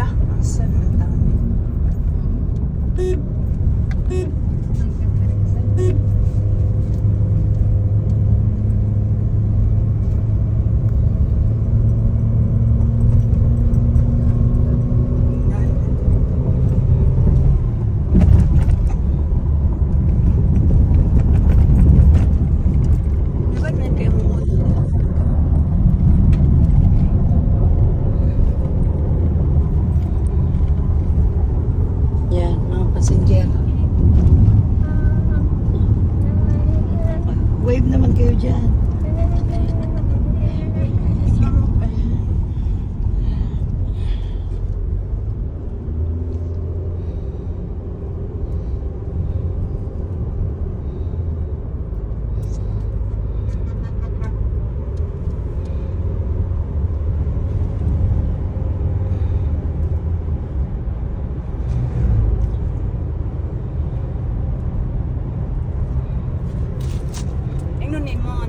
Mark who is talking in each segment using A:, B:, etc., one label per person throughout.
A: Lah, asan ang dami.
B: Wave naman kayo dyan.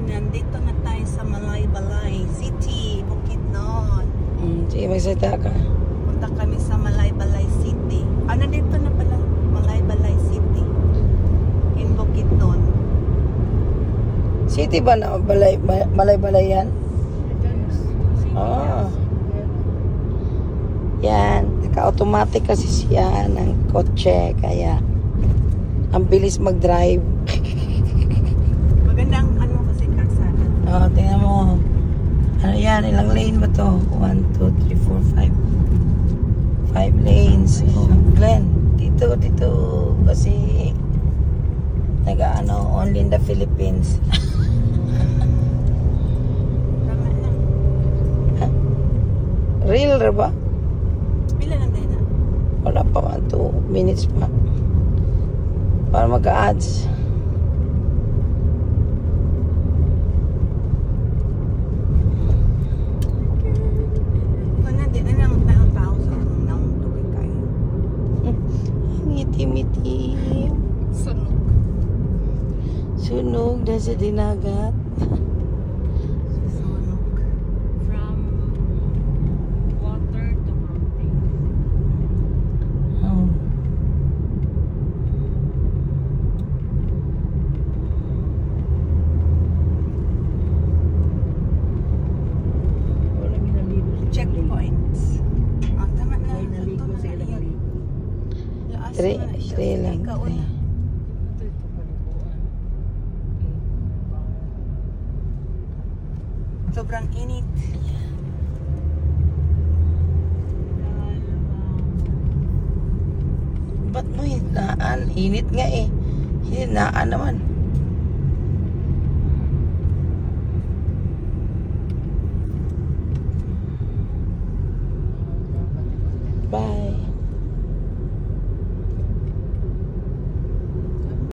A: Nandito na tayo sa Malaybalay City, Bukidnon.
B: Sige, magsalita ka.
A: Punta kami sa Malaybalay City. Nandito na pala, Malaybalay City. In Bukidnon.
B: City ba na Malaybalay yan? Oh. Yan. Naka-automatic kasi siya ng kotse. Kaya, ang bilis mag-drive.
A: Magandang ano kasi kalsada.
B: Oh, tingnan mo. Ano yan? Ilang lane ba to? 1, 2, 3, 4, 5. 5 lanes. Oh, Glenn. Dito. Kasi only in the Philippines.
A: Tama na.
B: Ha? Real ba?
A: Pila lang tayo na?
B: Wala pa 2 minutes pa. Para mag-ads. Ngiti-miti. Sunog na sa dinagat.
A: Sunog. From water to mountain.
B: Oh.
A: Checkpoints. Tama na.
B: Three lang.
A: Sobrang init.
B: Ba't mo hinaan? Init nga eh. Hinaan naman. Bye.